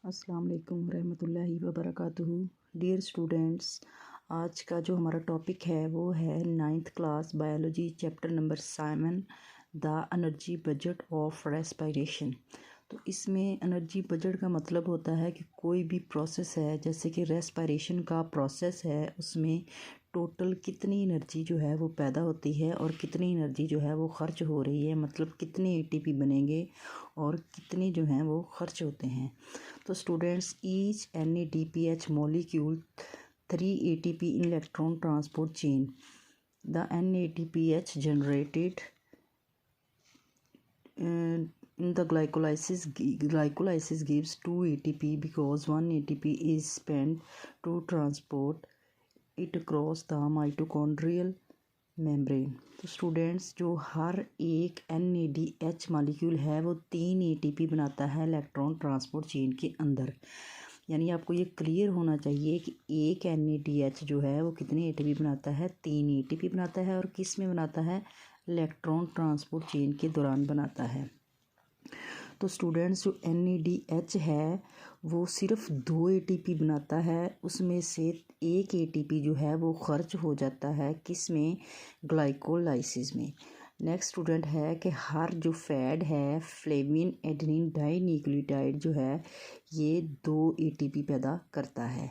अस्सलाम वालेकुम रहमतुल्लाहि व बरकातुहू। डियर स्टूडेंट्स, आज का जो हमारा टॉपिक है वो है 9th class biology chapter number 7 the energy budget of respiration. तो इसमें एनर्जी बजट का मतलब होता है कि कोई भी प्रोसेस है, जैसे कि रेस्पिरेशन का प्रोसेस है, उसमें टोटल कितनी एनर्जी जो है वो पैदा होती है और कितनी एनर्जी जो है वो खर्च हो रही है, मतलब कितने एटीपी बनेंगे और कितने जो हैं वो खर्च होते हैं। तो students, each NADPH molecule 3 ATP in electron transport chain. The NADPH generated in the glycolysis gives 2 ATP because 1 ATP is spent to transport it across the mitochondrial membrane. तो स्टूडेंट्स, जो हर एक NADH मॉलिक्यूल है वो 3 ATP बनाता है electron transport chain के अंदर। यानी आपको ये क्लियर होना चाहिए कि एक NADH जो है वो कितने ATP बनाता है, 3 ATP बनाता है। और किस में बनाता है? इलेक्ट्रॉन ट्रांसपोर्ट चेन के दौरान बनाता है। तो स्टूडेंट्स, जो NADH है वो सिर्फ 2 ATP बनाता है, उसमें से एक ATP जो है वो खर्च हो जाता है किस में? ग्लाइकोलाइसिस में। नेक्स्ट स्टूडेंट है कि हर जो फैट है, फ्लेविन एडेनिन डाइन्यूक्लियोटाइड जो है, ये 2 ATP पैदा करता है।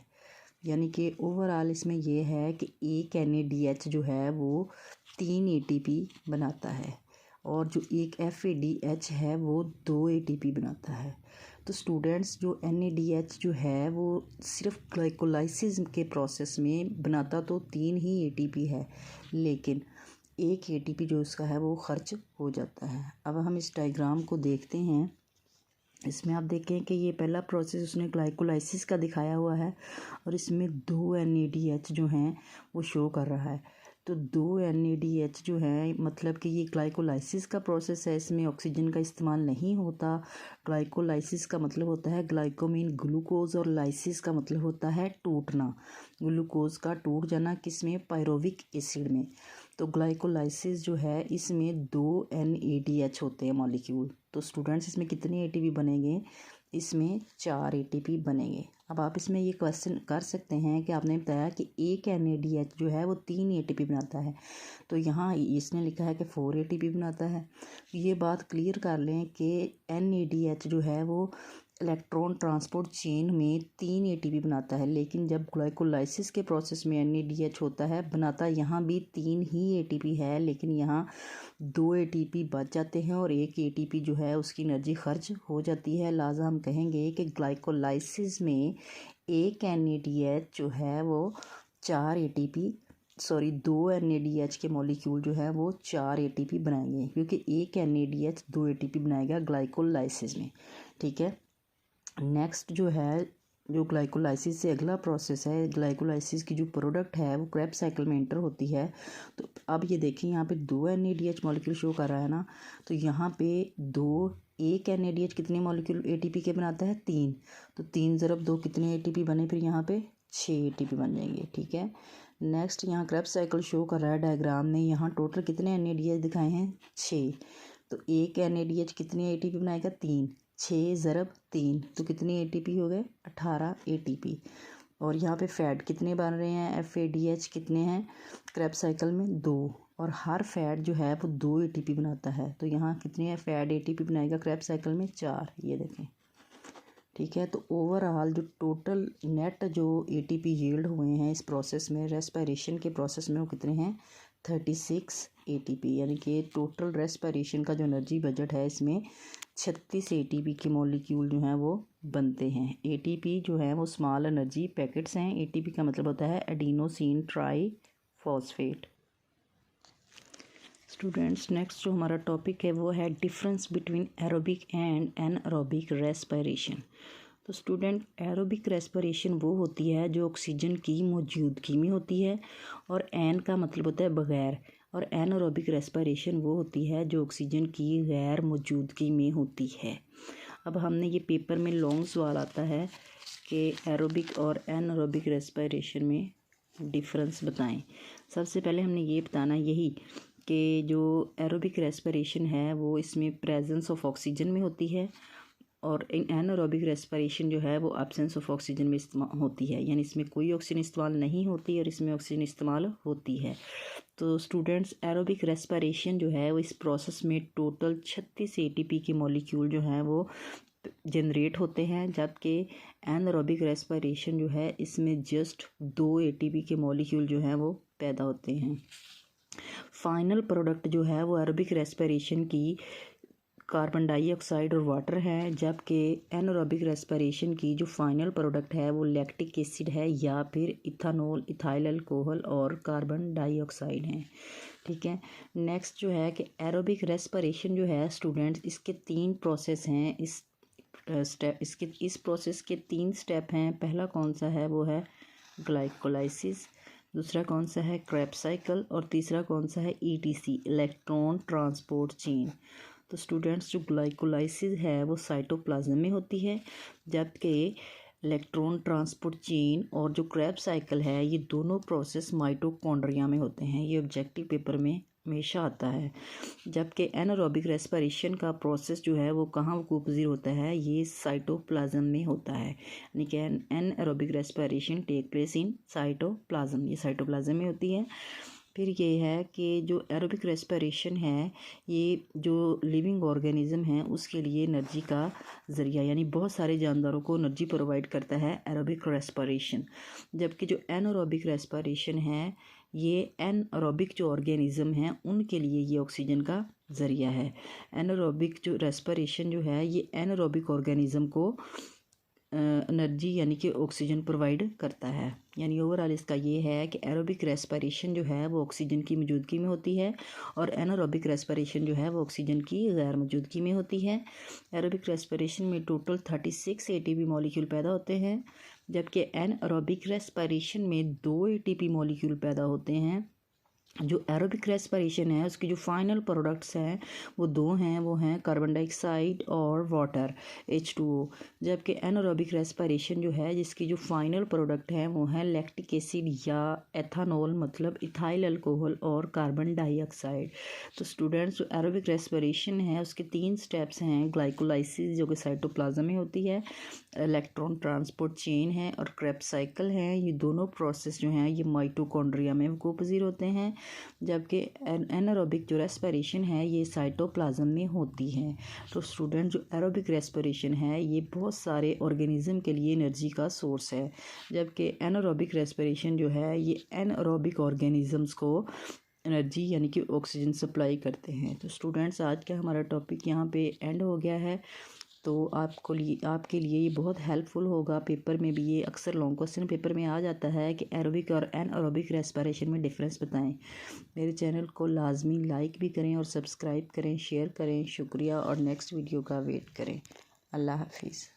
यानी कि ओवरऑल इसमें ये है कि एक NADH जो है वो 3 ATP बनाता है और जो एक FADH है वो 2 ATP बनाता है। तो स्टूडेंट्स, जो NADH जो है वो सिर्फ ग्लाइकोलाइसिस के प्रोसेस में बनाता तो 3 ही ATP है, लेकिन एक ATP जो इसका है वो खर्च हो जाता है। अब हम इस डायग्राम को देखते हैं। इसमें आप देखें कि ये पहला प्रोसेस उसने ग्लाइकोलाइसिस का दिखाया हुआ है और इसमें 2 NADH जो हैं वो शो कर रहा है। तो 2 NADH जो है, मतलब कि ये ग्लाइकोलाइसिस का प्रोसेस है, इसमें ऑक्सीजन का इस्तेमाल नहीं होता। ग्लाइकोलाइसिस का मतलब होता है ग्लाइकोमीन ग्लूकोज और लाइसिस का मतलब होता है टूटना, ग्लूकोज का टूट जाना किस में? पायरोविक एसिड में। तो ग्लाइकोलाइसिस जो है इसमें 2 NADH होते हैं मॉलिक्यूल। तो स्टूडेंट्स, इसमें कितने ATP बनेंगे? इसमें 4 ATP बनेंगे। अब आप इसमें ये क्वेश्चन कर सकते हैं कि आपने बताया कि एक NADH जो है वो 3 ATP बनाता है, तो यहाँ इसने लिखा है कि 4 ATP बनाता है। ये बात क्लियर कर लें कि NADH जो है वो इलेक्ट्रॉन ट्रांसपोर्ट चेन में 3 ATP बनाता है, लेकिन जब ग्लाइकोलाइसिस के प्रोसेस में NADH होता है, बनाता यहाँ भी 3 ही ATP है, लेकिन यहाँ 2 ATP बच जाते हैं और एक ATP जो है उसकी एनर्जी खर्च हो जाती है। लिहाजा हम कहेंगे कि ग्लाइकोलाइसिस में एक NADH जो है वो 2 NADH के मॉलिक्यूल जो है वो 4 ATP बनाएंगे, क्योंकि एक NADH 2 ATP बनाएगा ग्लाइकोलाइसिस में। ठीक है। नेक्स्ट जो है, जो ग्लाइकोलाइसिस से अगला प्रोसेस है, ग्लाइकोलाइसिस की जो प्रोडक्ट है वो क्रेब्स साइकिल में एंटर होती है। तो अब ये देखिए, यहाँ पे 2 NADH मॉलिक्यूल शो कर रहा है ना, तो यहाँ पे एक NADH कितने मॉलिक्यूल ATP के बनाता है? 3। तो 3 ज़रब 2 कितने ATP बने? फिर यहाँ पे 6 ATP बन जाएंगे। ठीक है। नेक्स्ट, यहाँ क्रेब्स साइकिल शो कर रहा है डायग्राम में, यहाँ टोटल कितने NADH दिखाए हैं? 6। तो एक NADH कितने ATP बनाएगा? 3। 6 ज़रब 3 तो कितने ATP हो गए? 18 ATP। और यहाँ पे फैट कितने बन रहे हैं? FADH कितने हैं क्रेब्स साइकिल में? 2। और हर फैट जो है वो 2 ATP बनाता है, तो यहाँ कितने फैट ATP बनाएगा क्रेब्स साइकिल में? 4। ये देखें। ठीक है। तो ओवरऑल जो टोटल नेट जो ATP यील्ड हुए हैं इस प्रोसेस में, रेस्पिरेशन के प्रोसेस में, वो कितने हैं? 36 ATP। यानी कि टोटल रेस्पिरेशन का जो एनर्जी बजट है इसमें 36 ATP के मॉलिक्यूल जो हैं वो बनते हैं। ATP जो है वो स्मॉल एनर्जी पैकेट्स हैं। ATP का मतलब होता है एडिनोसिन ट्राईफॉस्फेट। स्टूडेंट्स, नेक्स्ट जो हमारा टॉपिक है वो है difference between aerobic and anaerobic respiration. तो स्टूडेंट, एरोबिक रेस्पिरेशन वो होती है जो ऑक्सीजन की मौजूदगी में होती है, और एन का मतलब होता है बगैर, और एनएरोबिक रेस्पिरेशन वो होती है जो ऑक्सीजन की गैर मौजूदगी में होती है। अब हमने ये पेपर में लॉन्ग सवाल आता है कि एरोबिक और एनएरोबिक रेस्पिरेशन में डिफरेंस बताएं। सबसे पहले हमने ये बताना यही कि जो एरोबिक रेस्पिरेशन है वो इसमें प्रेजेंस ऑफ ऑक्सीजन में होती है, और एनारोबिक रेस्पिरेशन जो है वो एब्सेंस ऑफ ऑक्सीजन में इस्तेमाल होती है, यानी इसमें कोई ऑक्सीजन इस्तेमाल नहीं होती और इसमें ऑक्सीजन इस्तेमाल होती है। तो स्टूडेंट्स, एरोबिक रेस्पिरेशन जो है वो इस प्रोसेस में टोटल 36 एटीपी के मॉलिक्यूल जो हैं वो जनरेट होते हैं, जबकि एनारोबिक रेस्पिरेशन जो है इसमें जस्ट 2 एटीपी के मॉलिक्यूल जो हैं वो पैदा होते हैं। फाइनल प्रोडक्ट जो है वो एरोबिक रेस्पिरेशन की कार्बन डाइऑक्साइड और वाटर है, जबकि एनारोबिक रेस्पिरेशन की जो फाइनल प्रोडक्ट है वो लैक्टिक एसिड है या फिर इथानॉल, इथाइल अल्कोहल और कार्बन डाइऑक्साइड है। ठीक है, नेक्स्ट जो है कि एरोबिक रेस्पिरेशन जो है स्टूडेंट्स, इसके 3 प्रोसेस हैं। इस प्रोसेस के 3 स्टेप हैं। पहला कौन सा है वो है ग्लाइकोलाइसिस, दूसरा कौन सा है क्रेब्स साइकिल और तीसरा कौन सा है ETC, इलेक्ट्रॉन ट्रांसपोर्ट चेन। तो स्टूडेंट्स, जो ग्लाइकोलाइसिस है वो साइटोप्लाज्म में होती है, जबकि इलेक्ट्रॉन ट्रांसपोर्ट चेन और जो क्रेब्स साइकिल है ये दोनों प्रोसेस माइटोकॉन्ड्रिया में होते हैं। ये ऑब्जेक्टिव पेपर में हमेशा आता है। जबकि एनारोबिक रेस्पिरेशन का प्रोसेस जो है वो कहाँ पज़ीर होता है, ये साइटोप्लाज्म में होता है, यानी कि anaerobic respiration take place in cytoplasm, ये साइटोप्लाज्म में होती है। फिर ये है कि जो एरोबिक रेस्पिरेशन है ये जो लिविंग ऑर्गेनिज्म है उसके लिए एनर्जी का ज़रिया, यानी बहुत सारे जानदारों को एनर्जी प्रोवाइड करता है एरोबिक रेस्पिरेशन। जबकि जो एनारोबिक रेस्पिरेशन है ये एनारोबिक जो ऑर्गेनिज्म हैं उनके लिए ये ऑक्सीजन का ज़रिया है। एनारोबिक जो रेस्पिरेशन जो है ये एनारोबिक ऑर्गेनिज्म को एनर्जी यानी कि ऑक्सीजन प्रोवाइड करता है। यानी ओवरऑल इसका ये है कि एरोबिक रेस्पिरेशन जो है वो ऑक्सीजन की मौजूदगी में होती है और एनारोबिक रेस्पिरेशन जो है वो ऑक्सीजन की गैर मौजूदगी में होती है। एरोबिक रेस्पिरेशन में टोटल 36 एटीपी मॉलिक्यूल पैदा होते हैं, जबकि एनारोबिक रेस्पिरेशन में 2 एटीपी मॉलिक्यूल पैदा होते हैं। जो एरोबिक रेस्पिरेशन है उसके जो फाइनल प्रोडक्ट्स हैं वो 2 हैं, वो हैं कार्बन डाइऑक्साइड और वाटर H2O। जबकि एनारोबिक रेस्पिरेशन जो है जिसकी जो फाइनल प्रोडक्ट है वो है लैक्टिक एसिड या एथानॉल, मतलब इथाइल अल्कोहल और कार्बन डाइऑक्साइड। तो स्टूडेंट्स, जो एरोबिक रेस्पिरेशन है उसके 3 स्टेप्स हैं। ग्लाइकोलाइसिस जो कि साइटोप्लाज्म में होती है, इलेक्ट्रॉन ट्रांसपोर्ट चेन है और क्रेब्स साइकिल है। ये दोनों प्रोसेस जो हैं ये माइटोकॉन्ड्रिया में कोपज़ीर होते हैं, जबकि एनारोबिक जो रेस्पिरेशन है ये साइटोप्लाज्म में होती है। तो स्टूडेंट, जो एरोबिक रेस्पिरेशन है ये बहुत सारे ऑर्गेनिज्म के लिए एनर्जी का सोर्स है, जबकि एनारोबिक रेस्पिरेशन जो है ये एनारोबिक ऑर्गेनिजम्स को एनर्जी यानी कि ऑक्सीजन सप्लाई करते हैं। तो स्टूडेंट्स, आज का हमारा टॉपिक यहाँ पे एंड हो गया है। तो आपके लिए ये बहुत हेल्पफुल होगा। पेपर में भी ये अक्सर लॉन्ग क्वेश्चन पेपर में आ जाता है कि एरोबिक और एनारोबिक रेस्पिरेशन में डिफरेंस बताएं। मेरे चैनल को लाजमी लाइक भी करें और सब्सक्राइब करें, शेयर करें। शुक्रिया और नेक्स्ट वीडियो का वेट करें। अल्लाह हाफिज़।